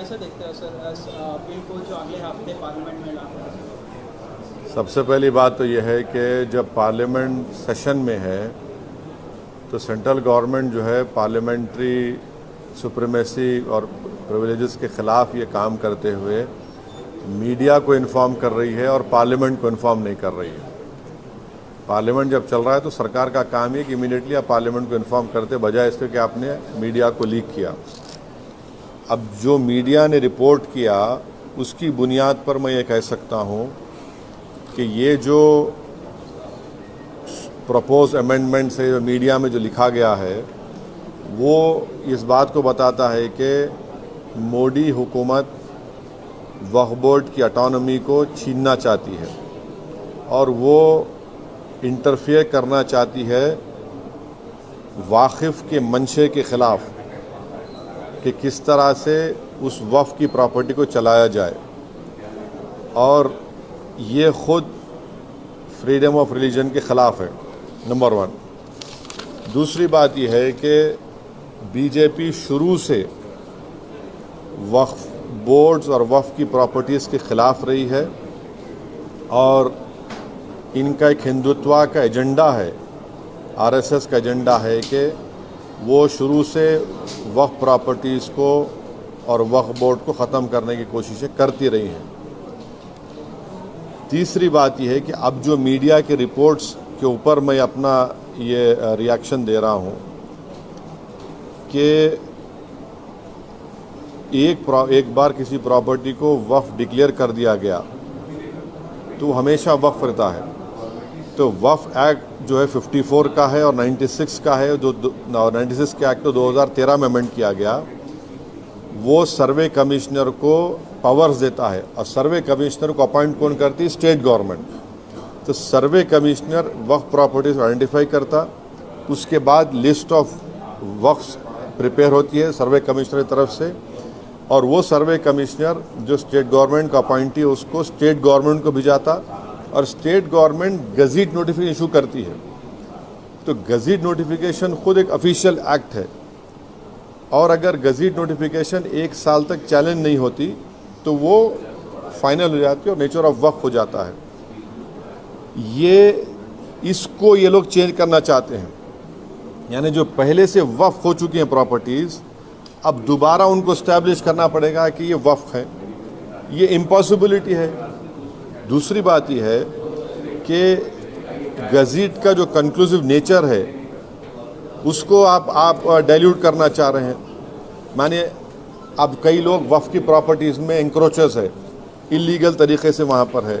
कैसे देखते हो सर इस बिल को जो अगले हफ्ते पार्लियामेंट में लाना है? सबसे पहली बात तो यह है कि जब पार्लियामेंट सेशन में है तो सेंट्रल गवर्नमेंट जो है पार्लियामेंट्री सुप्रीमेसी और प्रिविलेजेस के ख़िलाफ़ ये काम करते हुए मीडिया को इन्फॉर्म कर रही है और पार्लियामेंट को इन्फॉर्म नहीं कर रही है। पार्लियामेंट जब चल रहा है तो सरकार का काम है कि इमीडिएटली आप पार्लियामेंट को इन्फॉर्म करते, बजाय इसके कि आपने मीडिया को लीक किया। अब जो मीडिया ने रिपोर्ट किया उसकी बुनियाद पर मैं ये कह सकता हूँ कि ये जो प्रपोज अमेंडमेंट से मीडिया में जो लिखा गया है वो इस बात को बताता है कि मोदी हुकूमत वक्फ बोर्ड की ऑटोनॉमी को छीनना चाहती है और वो इंटरफेयर करना चाहती है वाकिफ़ के मंशे के ख़िलाफ़ कि किस तरह से उस वक्फ की प्रॉपर्टी को चलाया जाए, और ये ख़ुद फ्रीडम ऑफ रिलीजन के ख़िलाफ़ है, नंबर 1। दूसरी बात यह है कि बीजेपी शुरू से वक्फ बोर्ड्स और वक्फ की प्रॉपर्टीज़ के ख़िलाफ़ रही है और इनका एक हिंदुत्व का एजेंडा है, आरएसएस का एजेंडा है कि वो शुरू से वक्फ प्रॉपर्टीज़ को और वक्फ बोर्ड को ख़त्म करने की कोशिशें करती रही हैं। तीसरी बात यह है कि अब जो मीडिया के रिपोर्ट्स के ऊपर मैं अपना ये रिएक्शन दे रहा हूँ कि एक बार किसी प्रॉपर्टी को वक्फ डिक्लेयर कर दिया गया तो हमेशा वक्फ रहता है। तो वक्फ एक्ट जो है 54 का है और 96 का है, जो 96 के एक्ट तो 2013 में अमेंड किया गया। वो सर्वे कमिश्नर को पावर्स देता है और सर्वे कमिश्नर को अपॉइंट कौन करती है? State government. तो सर्वे कमिश्नर वक्फ प्रॉपर्टीज आइडेंटिफाई करता, उसके बाद लिस्ट ऑफ वक्फ प्रिपेयर होती है सर्वे कमिश्नर की तरफ से, और वो सर्वे कमिश्नर जो स्टेट गवर्नमेंट का अपॉइंटी है उसको स्टेट गवर्नमेंट को भिजाता और स्टेट गवर्नमेंट गज़ीट नोटिफिकेशन इशू करती है। तो गज़ीट नोटिफिकेशन खुद एक ऑफिशियल एक्ट है और अगर गज़ीट नोटिफिकेशन 1 साल तक चैलेंज नहीं होती तो वो फाइनल हो जाती है और नेचर ऑफ वक्फ हो जाता है। ये लोग चेंज करना चाहते हैं, यानी जो पहले से वक्फ हो चुकी हैं प्रॉपर्टीज़ अब दोबारा उनको इस्टेब्लिश करना पड़ेगा कि ये वक्फ है। ये इम्पॉसिबिलिटी है। दूसरी बात यह है कि गज़ीट का जो कंक्लूसिव नेचर है उसको आप डाइल्यूट करना चाह रहे हैं। माने अब कई लोग वक्फ की प्रॉपर्टीज़ में इंक्रोचर्स है, इलीगल तरीके से वहाँ पर है,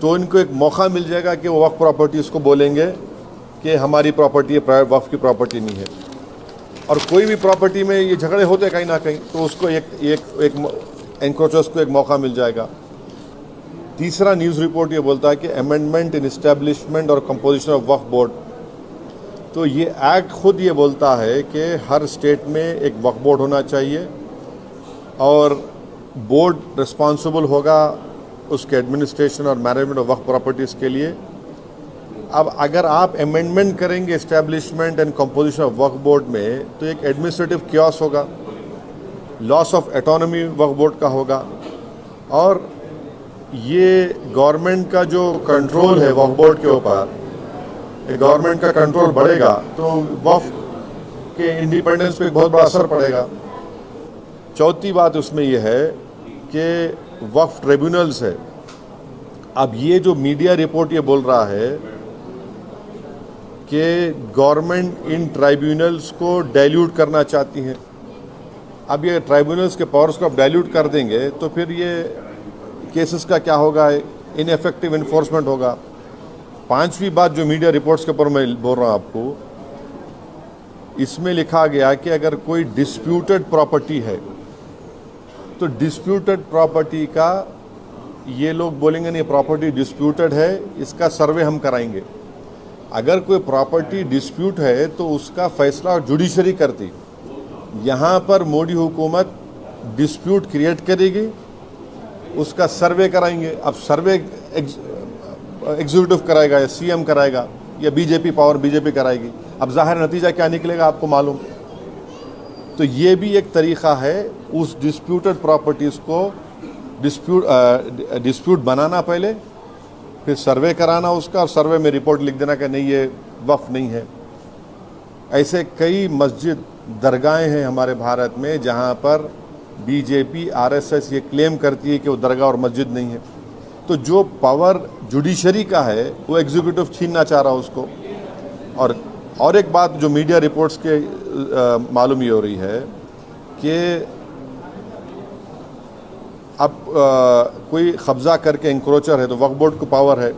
तो इनको एक मौका मिल जाएगा कि वो वक्फ प्रॉपर्टीज़ को बोलेंगे कि हमारी प्रॉपर्टी है, वक्फ की प्रॉपर्टी नहीं है। और कोई भी प्रॉपर्टी में ये झगड़े होते कहीं ना कहीं, तो उसको एक एंक्रोचर्स को एक मौका मिल जाएगा। तीसरा न्यूज़ रिपोर्ट ये बोलता है कि अमेंडमेंट इन इस्टेब्लिशमेंट और कंपोजिशन ऑफ वक्फ बोर्ड। तो ये एक्ट खुद ये बोलता है कि हर स्टेट में एक वक्फ बोर्ड होना चाहिए और बोर्ड रिस्पॉन्सिबल होगा उसके एडमिनिस्ट्रेशन और मैनेजमेंट ऑफ वक्फ प्रॉपर्टीज़ के लिए। अब अगर आप अमेंडमेंट करेंगे establishment and composition of Waqf board में तो एक एडमिनिस्ट्रेटिव क्योस होगा, loss of autonomy Waqf board का होगा, और ये गवर्नमेंट का जो कंट्रोल है वक्फ बोर्ड के ऊपर, गवर्नमेंट का कंट्रोल बढ़ेगा तो वक्फ के इंडिपेंडेंस पे बहुत बड़ा असर पड़ेगा। चौथी बात उसमें यह है कि वक्फ ट्रिब्यूनल्स है। अब ये जो मीडिया रिपोर्ट ये बोल रहा है कि गवर्नमेंट इन ट्राइब्यूनल्स को डाइल्यूट करना चाहती है। अब ये ट्राइब्यूनल्स के पावर्स को आप डाइल्यूट कर देंगे तो फिर ये केसेस का क्या होगा? इनएफेक्टिव इन्फोर्समेंट होगा। पांचवी बात जो मीडिया रिपोर्ट्स के ऊपर मैं बोल रहा हूँ आपको, इसमें लिखा गया कि अगर कोई डिस्प्यूटेड प्रॉपर्टी है तो डिस्प्यूटेड प्रॉपर्टी का ये लोग बोलेंगे नहीं प्रॉपर्टी डिस्प्यूटेड है, इसका सर्वे हम कराएंगे। अगर कोई प्रॉपर्टी डिस्प्यूट है तो उसका फैसला जुडिशरी करती। यहाँ पर मोदी हुकूमत डिस्प्यूट क्रिएट करेगी, उसका सर्वे कराएंगे। अब सर्वे एग्जीक्यूटिव कराएगा या सीएम कराएगा या बीजेपी कराएगी। अब जाहिर नतीजा क्या निकलेगा आपको मालूम। तो ये भी एक तरीक़ा है उस डिस्प्यूटेड प्रॉपर्टीज़ को डिस्प्यूट बनाना पहले, फिर सर्वे कराना उसका और सर्वे में रिपोर्ट लिख देना कि नहीं ये वक्फ नहीं है। ऐसे कई मस्जिद दरगाहें हैं हमारे भारत में जहाँ पर बीजेपी आरएसएस ये क्लेम करती है कि वो दरगाह और मस्जिद नहीं है। तो जो पावर जुडिशरी का है वो एग्जीक्यूटिव छीनना चाह रहा है उसको। और एक बात जो मीडिया रिपोर्ट्स के मालूम ये हो रही है कि अब कोई कब्ज़ा करके इंक्रोचर है तो वक्फ बोर्ड को पावर है,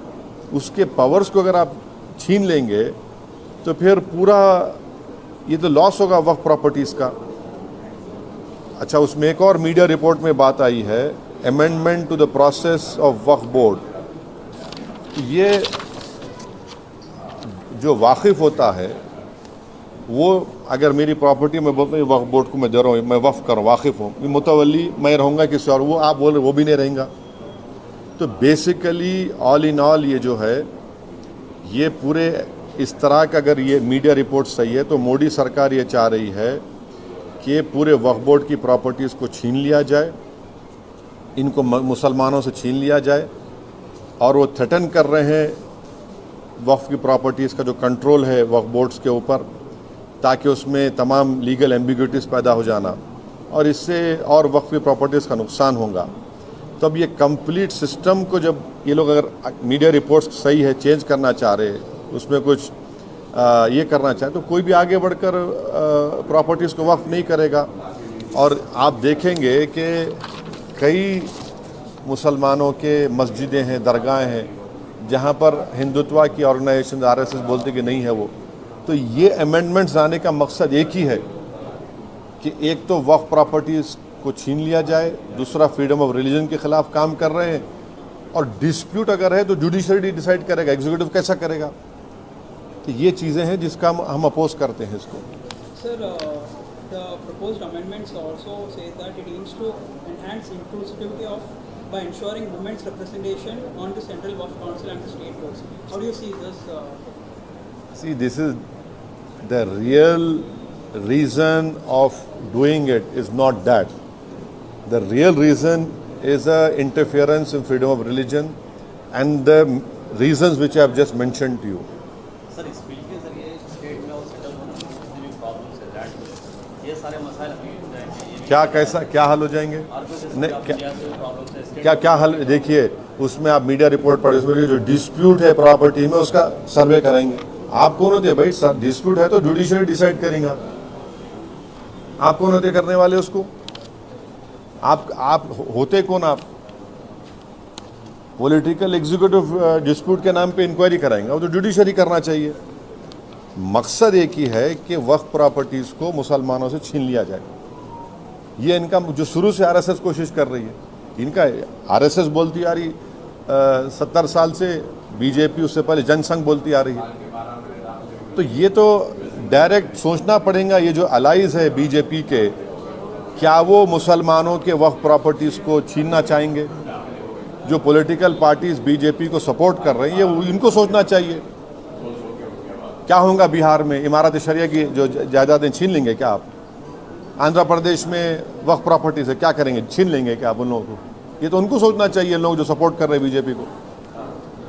उसके पावर्स को अगर आप छीन लेंगे तो फिर पूरा ये तो लॉस होगा वक्फ प्रॉपर्टीज़ का। अच्छा, उसमें एक और मीडिया रिपोर्ट में बात आई है amendment to the process of Waqf board. ये जो वाकिफ़ होता है वो अगर मेरी प्रॉपर्टी में बोलता हूँ वक्फ बोर्ड को मैं दे रहा हूँ, मैं वक्फ कर वाकिफ़ हूँ, मुतवल्ली मैं रहूँगा किसी और, वो आप बोल रहे वो भी नहीं रहेगा। तो बेसिकली ऑल इन ऑल ये जो है ये पूरे इस तरह का अगर ये मीडिया रिपोर्ट सही है तो मोदी सरकार ये चाह रही है कि पूरे वक्फ बोर्ड की प्रॉपर्टीज़ को छीन लिया जाए, इनको मुसलमानों से छीन लिया जाए। और वो थ्रेटन कर रहे हैं वक्फ की प्रॉपर्टीज़ का जो कंट्रोल है वक्फ बोर्ड्स के ऊपर, ताकि उसमें तमाम लीगल एम्बिग्यूटीज़ पैदा हो जाना और इससे और वक्फ की प्रॉपर्टीज़ का नुकसान होगा। तो अब ये कंप्लीट सिस्टम को जब ये लोग अगर मीडिया रिपोर्ट्स सही है चेंज करना चाह रहे हैं, उसमें कुछ ये करना चाहे तो कोई भी आगे बढ़कर प्रॉपर्टीज़ को वक्फ नहीं करेगा। और आप देखेंगे कि कई मुसलमानों के मस्जिदें हैं, दरगाहें हैं जहाँ पर हिंदुत्व की ऑर्गेनाइजेशन आरएसएस बोलते कि नहीं है वो। तो ये अमेंडमेंट्स आने का मकसद एक ही है कि एक तो वक्फ प्रॉपर्टीज़ को छीन लिया जाए, दूसरा फ्रीडम ऑफ रिलीजन के ख़िलाफ़ काम कर रहे हैं, और डिस्प्यूट अगर है तो जुडिशरी डिसाइड करेगा, एग्जीक्यूटिव कैसा करेगा। तो ये चीज़ें हैं जिसका हम अपोज करते हैं इसको। Sir, the proposed amendments also say that it aims to enhance inclusivity by ensuring women's representation on the Central Waqf Council and the state boards. How do you see this? See, this is the real reason of doing it is not that. The real reason is interference in freedom of religion and the reasons which I have just mentioned to you. Sir, इस bill के जरिए state में और central में जितने भी problems है that ये सारे मसाइल हल हो जाएंगे। क्या कैसा क्या हल हो जाएंगे? नहीं, क्या हल? देखिए, उसमें आप मीडिया रिपोर्ट पढ़े, उसमें जो डिस्प्यूट है प्रॉपर्टी में उसका सर्वे कराएंगे। आप कौन होते भाई? डिस्प्यूट है तो जुडिशरी डिसाइड करेंगे। आप कौन होते करने वाले उसको? आप होते कौन? आप पॉलिटिकल एग्जीक्यूटिव डिस्प्यूट के नाम पे इंक्वायरी कराएंगे, वो तो जुडिशरी करना चाहिए। मकसद एक ही है कि वक्फ प्रॉपर्टीज़ को मुसलमानों से छीन लिया जाए। ये इनका जो शुरू से आरएसएस कोशिश कर रही है, इनका आरएसएस बोलती आ रही 70 साल से, बीजेपी उससे पहले जनसंघ बोलती आ रही है। तो ये तो डायरेक्ट सोचना पड़ेगा, ये जो अलाइज है बीजेपी के, क्या वो मुसलमानों के वक्फ प्रॉपर्टीज़ को छीनना चाहेंगे? जो पॉलिटिकल पार्टीज़ बीजेपी को सपोर्ट कर रही है वो इनको सोचना चाहिए। क्या होगा बिहार में? इमारत शरिया की जो जायदादें छीन लेंगे क्या आप? आंध्र प्रदेश में वक्फ प्रॉपर्टी से क्या करेंगे? छीन लेंगे क्या आप उन लोगों को? ये तो उनको सोचना चाहिए, लोग जो सपोर्ट कर रहे हैं बीजेपी को।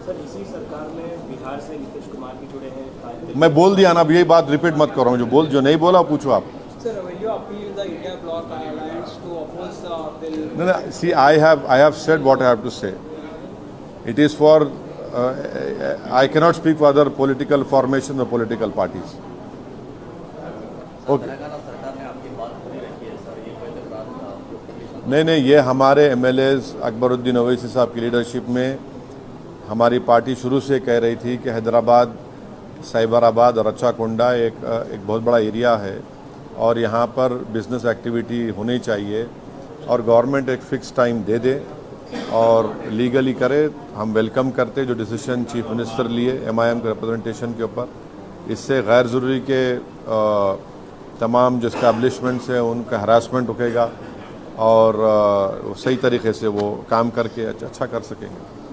सर, इसी सरकार में बिहार से नीतीश कुमार भी जुड़े हैं। मैं बोल दिया ना, अब यही बात रिपीट मत करो, जो नहीं बोला पूछो आप। Sir, will you appeal the India Bloc Alliance to oppose the bill? No, see, I have said what I have to say. It is for I cannot speak for other political formations or political parties. Okay. नहीं, ये हमारे MLAs Akbaruddin Owaisi साहब की leadership में हमारी party शुरू से कह रही थी कि हैदराबाद, साइबराबाद और रच्चाकोंडा एक बहुत बड़ा एरिया है और यहाँ पर बिज़नेस एक्टिविटी होनी चाहिए और गवर्नमेंट एक फ़िक्स टाइम दे दे और लीगली करे। हम वेलकम करते जो डिसीजन चीफ मिनिस्टर लिए MIM के रिप्रेजेंटेशन के ऊपर। इससे गैर ज़रूरी के तमाम जो इस्टेब्लिशमेंट्स हैं उनका हरासमेंट रुकेगा और सही तरीके से वो काम करके अच्छा कर सकेंगे।